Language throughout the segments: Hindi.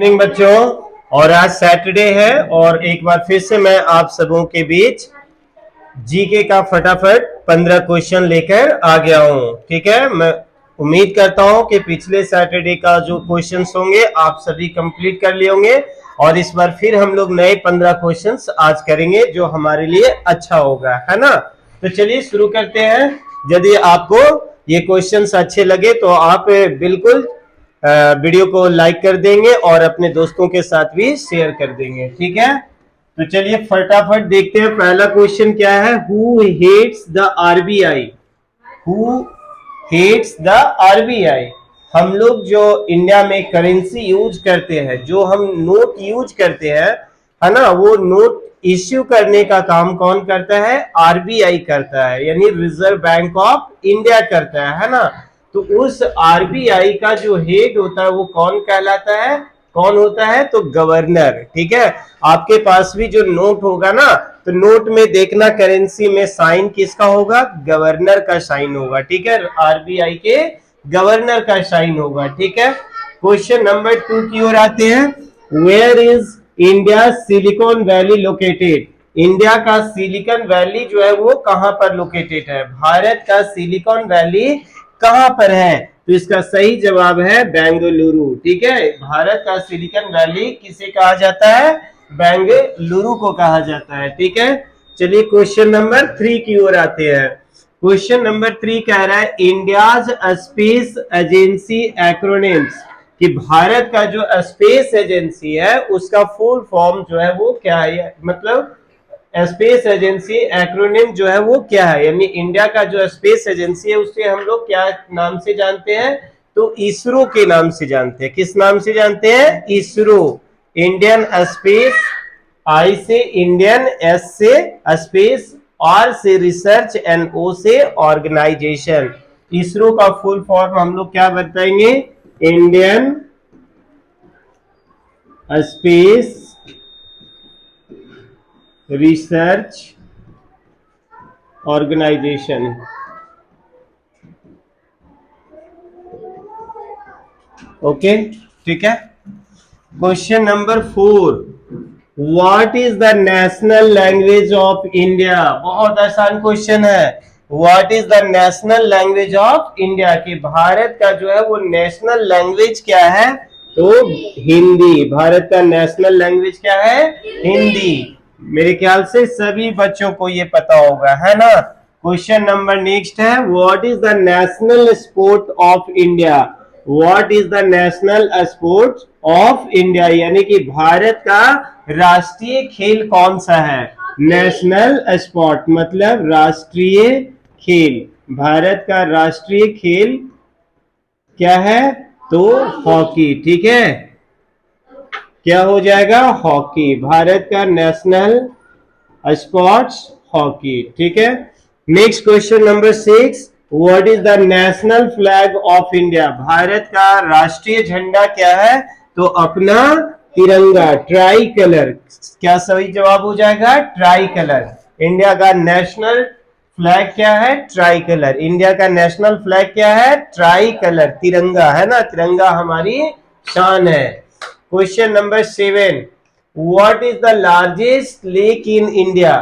इवनिंग बच्चों। और आज सैटरडे है और एक बार फिर से मैं आप सबों के बीच जीके का फटाफट 15 क्वेश्चन लेकर आ गया हूं। ठीक है, मैं उम्मीद करता हूं कि पिछले सैटरडे का जो क्वेश्चंस होंगे आप सभी कंप्लीट कर लिए होंगे और इस बार फिर हम लोग नए 15 क्वेश्चंस आज करेंगे जो हमारे लिए अच्छा होगा, है ना। तो चलिए शुरू करते हैं। यदि आपको ये क्वेश्चंस अच्छे लगे तो आप बिल्कुल वीडियो को लाइक कर देंगे और अपने दोस्तों के साथ भी शेयर कर देंगे। ठीक है, तो चलिए फटाफट देखते हैं पहला क्वेश्चन क्या है। Who hates the RBI? Who hates the RBI? हम लोग जो इंडिया में करेंसी यूज करते हैं, जो हम नोट यूज करते हैं, है ना, वो नोट इश्यू करने का काम कौन करता है? आरबीआई करता है, यानी रिजर्व बैंक ऑफ इंडिया करता है ना। तो उस आरबीआई का जो हेड होता है वो कौन कहलाता है? कौन होता है? तो गवर्नर। ठीक है, आपके पास भी जो नोट होगा ना, तो नोट में देखना करेंसी में साइन किसका होगा? गवर्नर का साइन होगा। ठीक है, आरबीआई के गवर्नर का साइन होगा। ठीक है, क्वेश्चन नंबर 2 की ओर आते हैं। Where is India Silicon Valley located? India का सिलिकॉन वैली जो है वो कहां पर लोकेटेड है? भारत का सिलिकॉन वैली कहां पर है? तो इसका सही जवाब है बेंगलुरु। ठीक है, भारत का सिलिकॉन वैली किसे कहा जाता है? बेंगलुरु को कहा जाता है। ठीक है, चलिए क्वेश्चन नंबर 3 की ओर आते हैं। क्वेश्चन नंबर 3 कह रहा है इंडियाज स्पेस एजेंसी एक्रोनिम्स, कि भारत का जो स्पेस एजेंसी है उसका फुल फॉर्म जो है वो क्या है, मतलब स्पेस एजेंसी एक्रोनिम जो है वो क्या है, यानी इंडिया का जो स्पेस एजेंसी है उसे हम लोग क्या नाम से जानते हैं? तो इसरो के नाम से जानते हैं। किस नाम से जानते हैं? इसरो। इंडियन स्पेस, आई से इंडियन, एस से स्पेस, आर से रिसर्च एंड ओ से ऑर्गेनाइजेशन। इसरो का फुल फॉर्म हम लोग क्या बताएंगे? Indian Space Research Organisation. Okay, ठीक है। Question number 4, what is the national language of India? बहुत आसान क्वेश्चन है। What is the national language of India, कि भारत का जो है वो नेशनल लैंग्वेज क्या है? तो हिंदी। भारत का नेशनल लैंग्वेज क्या है? हिंदी। मेरे ख्याल से सभी बच्चों को ये पता होगा, है ना। क्वेश्चन नंबर नेक्स्ट है, what is the national sport of India? What is the national sport of India, यानी कि भारत का राष्ट्रीय खेल कौन सा है? नेशनल स्पोर्ट मतलब राष्ट्रीय खेल। भारत का राष्ट्रीय खेल क्या है? तो हॉकी। ठीक है, क्या हो जाएगा? हॉकी। भारत का नेशनल स्पोर्ट्स हॉकी। ठीक है, next question number 6, what is the national flag of India? Bharat का राष्ट्रीय झंडा क्या है? तो अपना तिरंगा, ट्राई कलर। क्या सही जवाब हो जाएगा? Try colour. इंडिया का नेशनल फ्लैग क्या है? Try colour. इंडिया का नेशनल फ्लैग क्या है? ट्राई कलर, तिरंगा, है ना। तिरंगा हमारी शान है। Question number 7, what is the largest lake in India?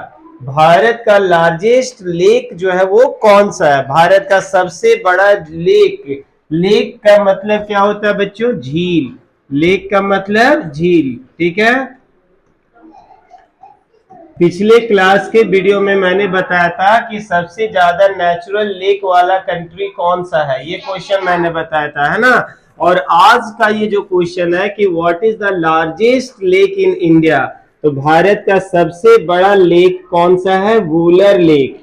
Bharat का लार्जेस्ट लेक जो है वो कौन सा है? भारत का सबसे बड़ा लेक। लेक का मतलब क्या होता है बच्चों? झील। लेक का मतलब झील। ठीक है, पिछले क्लास के वीडियो में मैंने बताया था कि सबसे ज्यादा नेचुरल लेक वाला कंट्री कौन सा है, ये क्वेश्चन मैंने बताया था, है ना। और आज का ये जो क्वेश्चन है कि what is the largest lake in India, तो भारत का सबसे बड़ा लेक कौन सा है? वुलर लेक।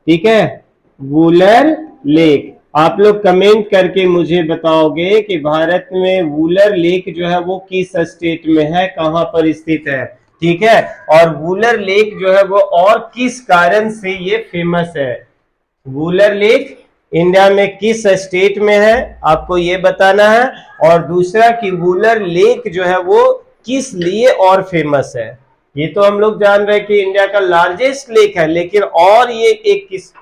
ठीक है, वुलर लेक। आप लोग कमेंट करके मुझे बताओगे कि भारत में वुलर लेक जो है वो किस स्टेट में है, कहां पर स्थित है। ठीक है, और वुलर लेक जो है वो और किस कारण से ये फेमस है? वुलर लेक इंडिया में किस स्टेट में है, आपको ये बताना है। और दूसरा कि वुलर लेक जो है वो किस लिए और फेमस है। ये तो हम लोग जान रहे हैं कि इंडिया का लार्जेस्ट लेक है, लेकिन और ये एक किस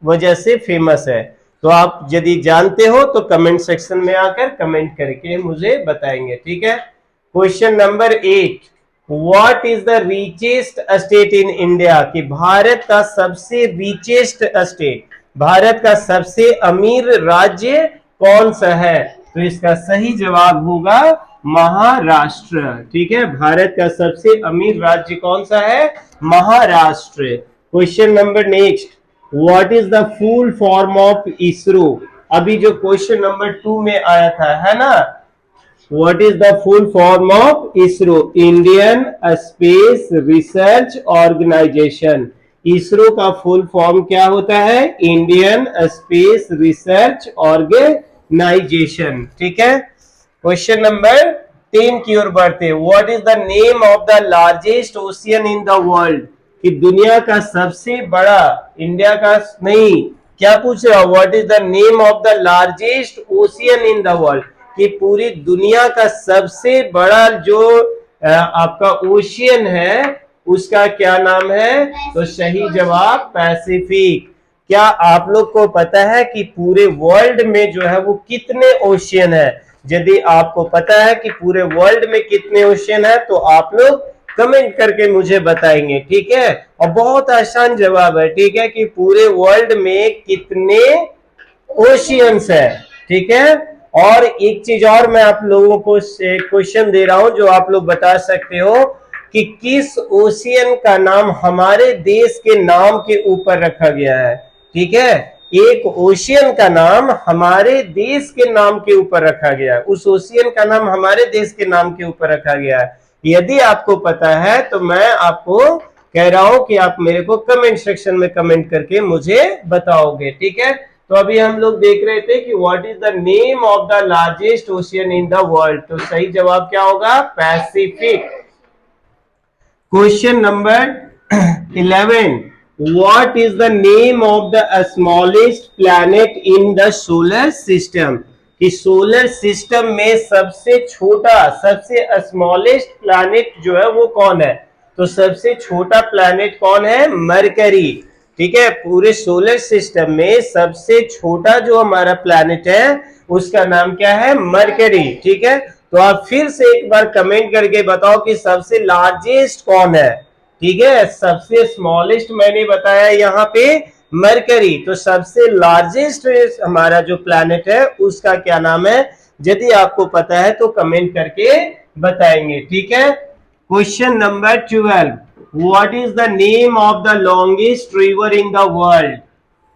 वजह से फेमस है। तो आप यदि जानते हो तो कमेंट सेक्शन में आकर कमेंट करके मुझे बताएंगे। ठीक है, question number 8, what is the richest state in India? कि भारत का सबसे रिचेस्ट स्टेट, भारत का सबसे अमीर राज्य कौन सा है? तो इसका सही जवाब होगा महाराष्ट्र। ठीक है, भारत का सबसे अमीर राज्य कौन सा है? Maharashtra. Question number next, what is the full form of ISRO? अभी जो क्वेश्चन नंबर 2 में आया था, है ना, what is the full form of ISRO? Indian Space Research Organisation. ISRO का फुल फॉर्म क्या होता है? Indian Space Research Organisation. ठीक है, क्वेश्चन नंबर 10 की ओर बढ़ते हैं। What is the name of the largest ocean in the world? कि दुनिया का सबसे बड़ा, इंडिया का नहीं, क्या पूछ रहा? What is the name of the largest ocean in the world? कि पूरी दुनिया का सबसे बड़ा जो आपका ओशियन है उसका क्या नाम है? तो सही जवाब पैसिफिक। क्या आप लोग को पता है कि पूरे वर्ल्ड में जो है वो कितने ओशियन है? यदि आपको पता है कि पूरे वर्ल्ड में कितने ओशियन है तो आप लोग कमेंट करके मुझे बताएंगे। ठीक है, और बहुत आसान जवाब है। ठीक है, कि पूरे वर्ल्ड में कितने ओशियंस है। ठीक है, और एक चीज और मैं आप लोगों को क्वेश्चन दे रहा हूं जो आप लोग बता सकते हो कि किस ओशियन का नाम हमारे देश के नाम के ऊपर रखा गया है। ठीक है, एक ओशियन का नाम हमारे देश के नाम के ऊपर रखा गया है, उस ओशियन का नाम हमारे देश के नाम के ऊपर रखा गया है। यदि आपको पता है तो मैं आपको कह रहा हूं कि आप मेरे को कमेंट सेक्शन में कमेंट करके मुझे बताओगे। ठीक है, तो अभी हम लोग देख रहे थे कि what is the name of the largest ocean in the world, तो सही जवाब क्या होगा? Pacific. Question number 11, what is the name of the smallest planet in the solar system? कि सोलर सिस्टम में सबसे छोटा, सबसे स्मॉलेस्ट प्लैनेट जो है वो कौन है? तो सबसे छोटा प्लैनेट कौन है? मरकरी। ठीक है, पूरे सोलर सिस्टम में सबसे छोटा जो हमारा प्लैनेट है उसका नाम क्या है? मरकरी। ठीक है, तो आप फिर से एक बार कमेंट करके बताओ कि सबसे लार्जेस्ट कौन है। ठीक है, सबसे स्मॉलेस्ट मैंने बताया यहाँ पे मरकरी, तो सबसे लार्जेस्ट हमारा जो प्लैनेट है उसका क्या नाम है? यदि आपको पता है तो कमेंट करके बताएंगे। ठीक है, question number 12, what is the name of the longest river in the world?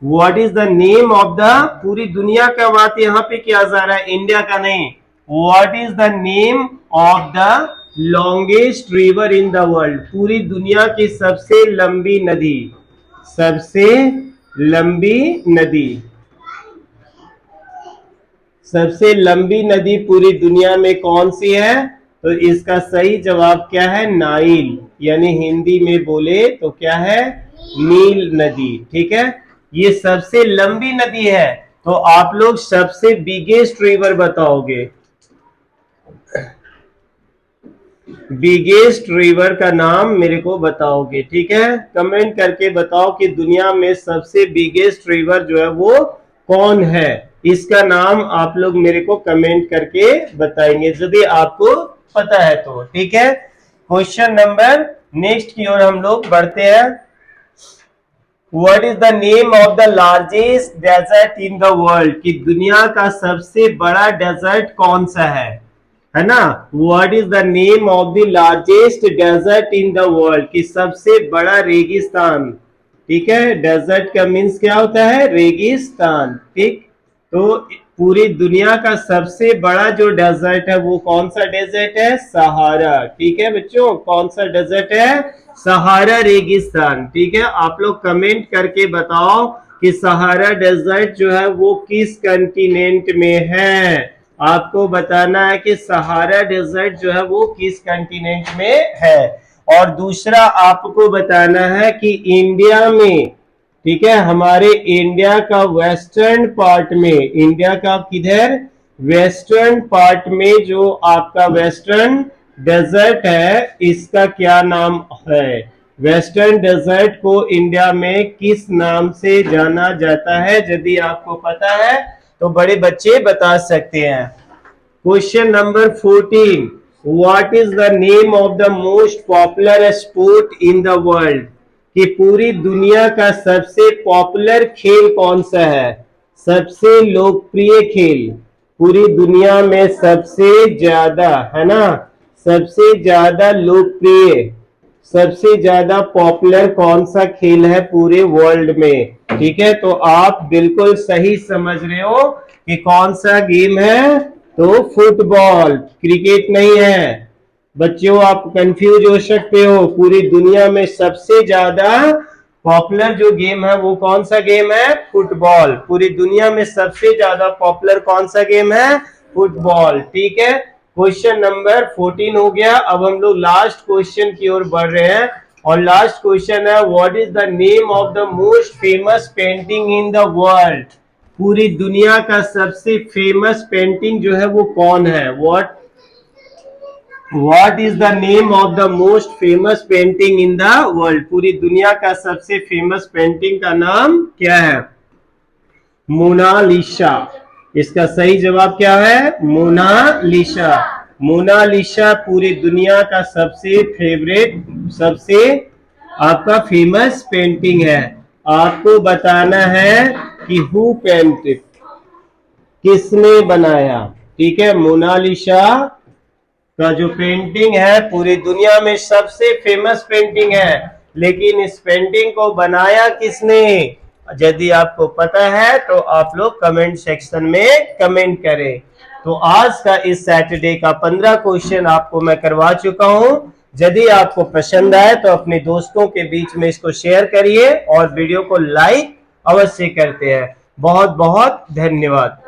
What is the name of the, पूरी दुनिया का बात यहाँ पे किया जा रहा है, इंडिया का नहीं। What is the name of the longest river in the world? पूरी दुनिया की सबसे लंबी नदी, सबसे लंबी नदी, सबसे लंबी नदी पूरी दुनिया में कौन सी है? तो इसका सही जवाब क्या है? नाइल, यानी हिंदी में बोले तो क्या है? नील नदी। ठीक है, ये सबसे लंबी नदी है। तो आप लोग सबसे बिगेस्ट रिवर बताओगे, बिगेस्ट रिवर का नाम मेरे को बताओगे। ठीक है, कमेंट करके बताओ कि दुनिया में सबसे बिगेस्ट रिवर जो है वो कौन है, इसका नाम आप लोग मेरे को कमेंट करके बताएंगे यदि आपको पता है तो। ठीक है, क्वेश्चन नंबर नेक्स्ट की ओर हम लोग बढ़ते हैं। What is the name of the largest desert in the world? कि दुनिया का सबसे बड़ा डेजर्ट कौन सा है ना? What is the name of the largest desert in the world? कि सबसे बड़ा रेगिस्तान। ठीक है, डेजर्ट का मीन्स क्या होता है? रेगिस्तान। ठीक, तो पूरी दुनिया का सबसे बड़ा जो डेजर्ट है वो कौन सा डेजर्ट है? सहारा। ठीक है बच्चों, कौन सा डेजर्ट है? सहारा रेगिस्तान। ठीक है, आप लोग कमेंट करके बताओ कि सहारा डेजर्ट जो है वो किस कंटिनेंट में है। आपको बताना है कि सहारा डेजर्ट जो है वो किस कंटिनेंट में है। और दूसरा आपको बताना है कि इंडिया में, ठीक है, हमारे इंडिया का वेस्टर्न पार्ट में, इंडिया का किधर? वेस्टर्न पार्ट में जो आपका वेस्टर्न डेजर्ट है इसका क्या नाम है? वेस्टर्न डेजर्ट को इंडिया में किस नाम से जाना जाता है? यदि आपको पता है तो बड़े बच्चे बता सकते हैं। Question number 14, what is the name of the most popular sport in the world, कि पूरी दुनिया का सबसे पॉपुलर खेल कौन सा है, सबसे लोकप्रिय खेल पूरी दुनिया में सबसे ज्यादा, है ना, सबसे ज्यादा लोकप्रिय, सबसे ज्यादा पॉपुलर कौन सा खेल है पूरे वर्ल्ड में। ठीक है, तो आप बिल्कुल सही समझ रहे हो कि कौन सा गेम है, तो फुटबॉल, क्रिकेट नहीं है। बच्चों आप कंफ्यूज हो सकते हो, पूरी दुनिया में सबसे ज्यादा पॉपुलर जो गेम है वो कौन सा गेम है, फुटबॉल। पूरी दुनिया में सबसे ज्यादा पॉपुलर कौन सा गेम है, फुटबॉल। ठीक है, क्वेश्चन नंबर 14 हो गया। अब हम लोग लास्ट क्वेश्चन की ओर बढ़ रहे हैं, और लास्ट क्वेश्चन है what is the name of the most famous painting in the world, पूरी दुनिया का सबसे फेमस पेंटिंग जो है वो कौन है, What is the name of the most famous painting in the world, पूरी दुनिया का सबसे फेमस पेंटिंग का नाम क्या है, मोनालिसा। इसका सही जवाब क्या है, मोनालिसा। मोनालिसा पूरी दुनिया का सबसे फेवरेट, सबसे आपका फेमस पेंटिंग है। आपको बताना है कि हु पेंटेड, किसने बनाया। ठीक है, मोनालिसा का जो पेंटिंग है पूरी दुनिया में सबसे फेमस पेंटिंग है, लेकिन इस पेंटिंग को बनाया किसने, यदि आपको पता है तो आप लोग कमेंट सेक्शन में कमेंट करें। तो आज का इस सैटरडे का 15 क्वेश्चन आपको मैं करवा चुका हूं। यदि आपको पसंद आए तो अपने दोस्तों के बीच में इसको शेयर करिए और वीडियो को लाइक अवश्य करते हैं। बहुत बहुत धन्यवाद।